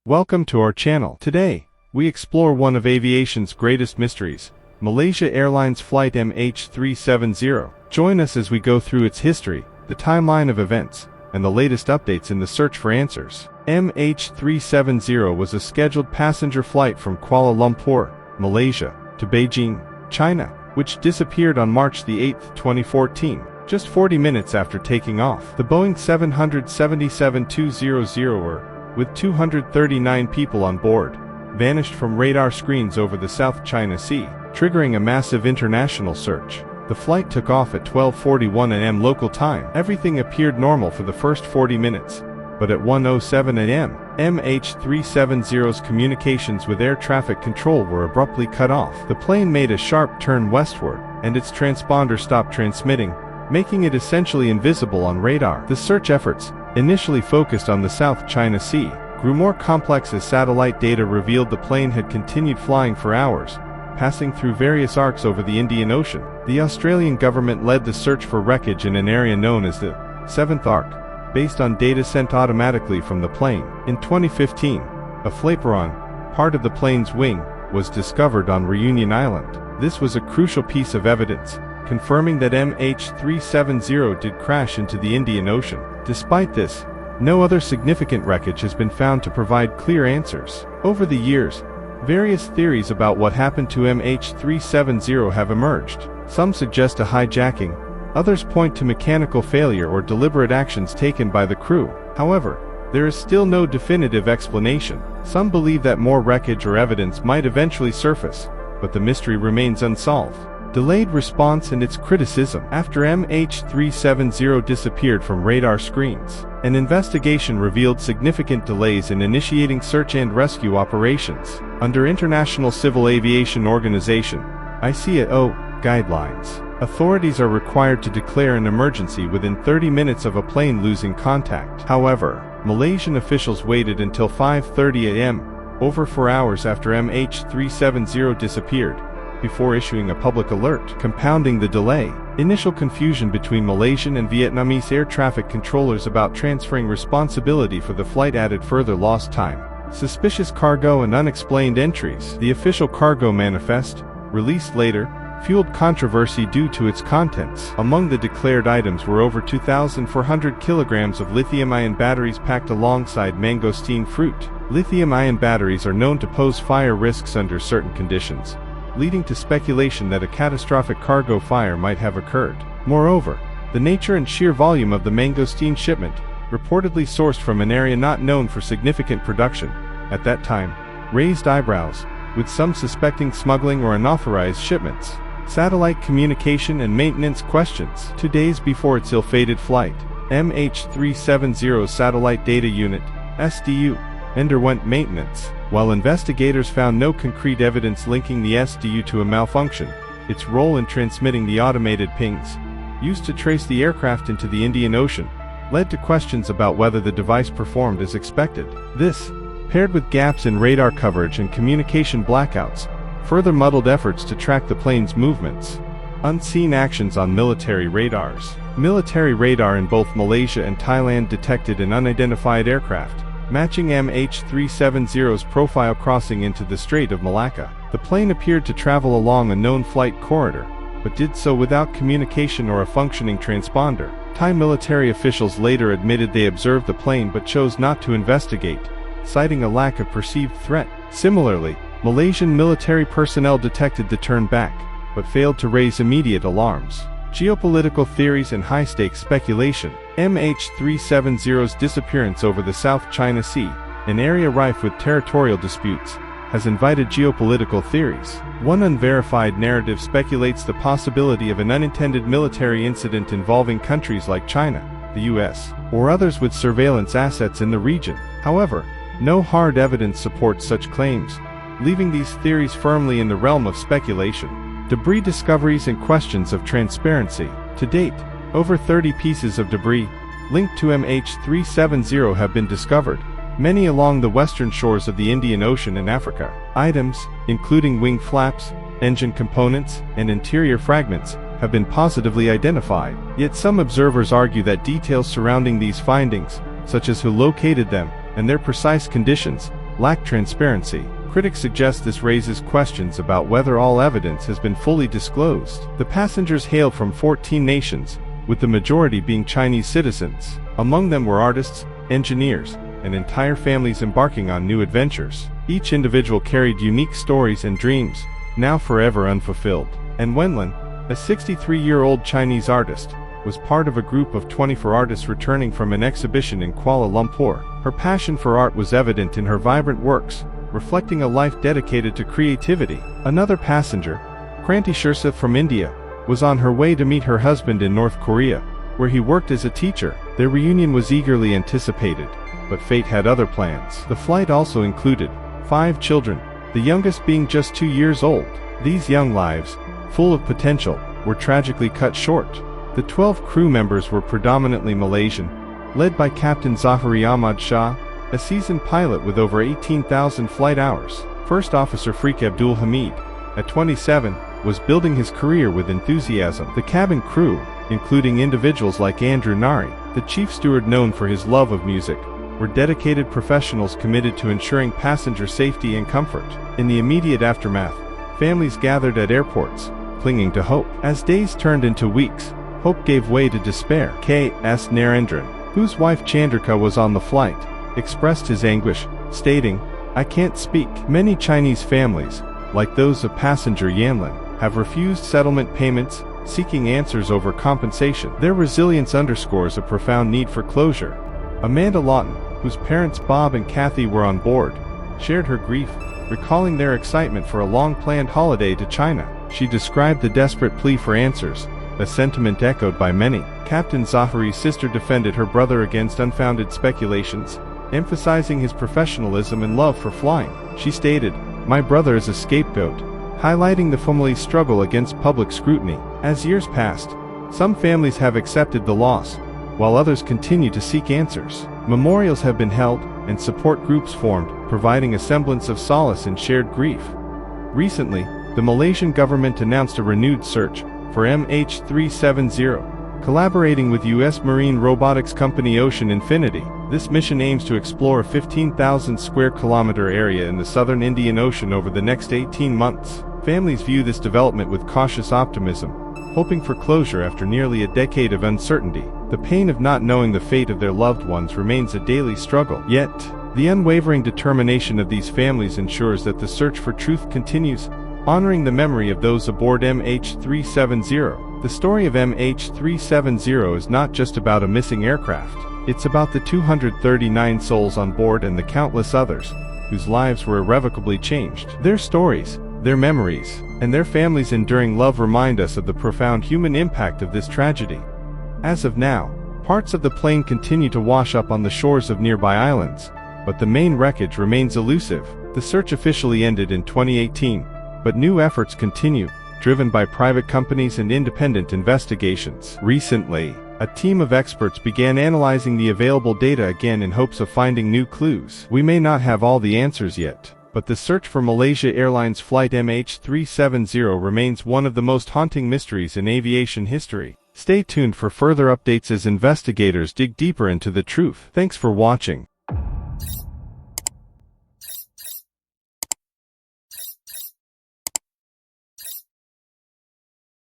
Welcome to our channel. Today, we explore one of aviation's greatest mysteries, Malaysia Airlines Flight MH370. Join us as we go through its history, the timeline of events, and the latest updates in the search for answers. MH370 was a scheduled passenger flight from Kuala Lumpur, Malaysia, to Beijing, China, which disappeared on March 8, 2014, just 40 minutes after taking off. The Boeing 777-200, with 239 people on board, vanished from radar screens over the South China Sea, triggering a massive international search. The flight took off at 12:41 a.m. local time. Everything appeared normal for the first 40 minutes, but at 1:07 a.m., MH370's communications with air traffic control were abruptly cut off. The plane made a sharp turn westward, and its transponder stopped transmitting, making it essentially invisible on radar. The search efforts, initially focused on the South China Sea, grew more complex as satellite data revealed the plane had continued flying for hours, passing through various arcs over the Indian Ocean. The Australian government led the search for wreckage in an area known as the Seventh Arc, based on data sent automatically from the plane. In 2015, a flaperon, part of the plane's wing, was discovered on Reunion Island. This was a crucial piece of evidence, confirming that MH370 did crash into the Indian Ocean. Despite this, no other significant wreckage has been found to provide clear answers. Over the years, various theories about what happened to MH370 have emerged. Some suggest a hijacking, others point to mechanical failure or deliberate actions taken by the crew. However, there is still no definitive explanation. Some believe that more wreckage or evidence might eventually surface, but the mystery remains unsolved. Delayed response and its criticism. After MH370 disappeared from radar screens, an investigation revealed significant delays in initiating search and rescue operations. Under International Civil Aviation Organization (ICAO) guidelines, authorities are required to declare an emergency within 30 minutes of a plane losing contact. However, Malaysian officials waited until 5:30 a.m., over 4 hours after MH370 disappeared, before issuing a public alert, compounding the delay. Initial confusion between Malaysian and Vietnamese air traffic controllers about transferring responsibility for the flight added further lost time. Suspicious cargo and unexplained entries. The official cargo manifest, released later, fueled controversy due to its contents. Among the declared items were over 2,400 kilograms of lithium-ion batteries packed alongside mangosteen fruit. Lithium-ion batteries are known to pose fire risks under certain conditions, leading to speculation that a catastrophic cargo fire might have occurred. Moreover, the nature and sheer volume of the mangosteen shipment, reportedly sourced from an area not known for significant production at that time, raised eyebrows, with some suspecting smuggling or unauthorized shipments. Satellite communication and maintenance questions. 2 days before its ill-fated flight, MH370's Satellite Data Unit, SDU, underwent maintenance. While investigators found no concrete evidence linking the SDU to a malfunction, its role in transmitting the automated pings, used to trace the aircraft into the Indian Ocean, led to questions about whether the device performed as expected. This, paired with gaps in radar coverage and communication blackouts, further muddled efforts to track the plane's movements. Unseen actions on military radars. Military radar in both Malaysia and Thailand detected an unidentified aircraft, matching MH370's profile crossing into the Strait of Malacca. The plane appeared to travel along a known flight corridor, but did so without communication or a functioning transponder. Thai military officials later admitted they observed the plane but chose not to investigate, citing a lack of perceived threat. Similarly, Malaysian military personnel detected the turn back, but failed to raise immediate alarms. Geopolitical theories and high-stakes speculation. MH370's disappearance over the South China Sea, an area rife with territorial disputes, has invited geopolitical theories. One unverified narrative speculates the possibility of an unintended military incident involving countries like China, the US, or others with surveillance assets in the region. However, no hard evidence supports such claims, leaving these theories firmly in the realm of speculation. Debris discoveries and questions of transparency. To date, over 30 pieces of debris linked to MH370 have been discovered, many along the western shores of the Indian Ocean and Africa. Items, including wing flaps, engine components, and interior fragments, have been positively identified. Yet some observers argue that details surrounding these findings, such as who located them and their precise conditions, lack transparency. Critics suggest this raises questions about whether all evidence has been fully disclosed. The passengers hailed from 14 nations, with the majority being Chinese citizens. Among them were artists, engineers, and entire families embarking on new adventures. Each individual carried unique stories and dreams, now forever unfulfilled. And Wenlin, a 63-year-old Chinese artist, was part of a group of 24 artists returning from an exhibition in Kuala Lumpur. Her passion for art was evident in her vibrant works, reflecting a life dedicated to creativity. Another passenger, Kranti Shurseth from India, was on her way to meet her husband in North Korea, where he worked as a teacher. Their reunion was eagerly anticipated, but fate had other plans. The flight also included 5 children, the youngest being just 2 years old. These young lives, full of potential, were tragically cut short. The 12 crew members were predominantly Malaysian, led by Captain Zahari Ahmad Shah, a seasoned pilot with over 18,000 flight hours. First Officer Freak Abdul Hamid, at 27, was building his career with enthusiasm. The cabin crew, including individuals like Andrew Nari, the chief steward known for his love of music, were dedicated professionals committed to ensuring passenger safety and comfort. In the immediate aftermath, families gathered at airports, clinging to hope. As days turned into weeks, hope gave way to despair. K.S. Narendran, whose wife Chandrika was on the flight, expressed his anguish, stating, "I can't speak." Many Chinese families, like those of passenger Yanlin, have refused settlement payments, seeking answers over compensation. Their resilience underscores a profound need for closure. Amanda Lawton, whose parents Bob and Kathy were on board, shared her grief, recalling their excitement for a long-planned holiday to China. She described the desperate plea for answers, a sentiment echoed by many. Captain Zahari's sister defended her brother against unfounded speculations, emphasizing his professionalism and love for flying. She stated, "My brother is a scapegoat," highlighting the family's struggle against public scrutiny. As years passed, some families have accepted the loss, while others continue to seek answers. Memorials have been held, and support groups formed, providing a semblance of solace in shared grief. Recently, the Malaysian government announced a renewed search for MH370, collaborating with U.S. marine robotics company Ocean Infinity. This mission aims to explore a 15,000 square kilometer area in the southern Indian Ocean over the next 18 months. Families view this development with cautious optimism, hoping for closure after nearly a decade of uncertainty. The pain of not knowing the fate of their loved ones remains a daily struggle. Yet, the unwavering determination of these families ensures that the search for truth continues, honoring the memory of those aboard MH370. The story of MH370 is not just about a missing aircraft. It's about the 239 souls on board and the countless others, whose lives were irrevocably changed. Their stories, their memories, and their families' enduring love remind us of the profound human impact of this tragedy. As of now, parts of the plane continue to wash up on the shores of nearby islands, but the main wreckage remains elusive. The search officially ended in 2018, but new efforts continue, driven by private companies and independent investigations. Recently, a team of experts began analyzing the available data again in hopes of finding new clues. We may not have all the answers yet, but the search for Malaysia Airlines Flight MH370 remains one of the most haunting mysteries in aviation history. Stay tuned for further updates as investigators dig deeper into the truth. Thanks for watching.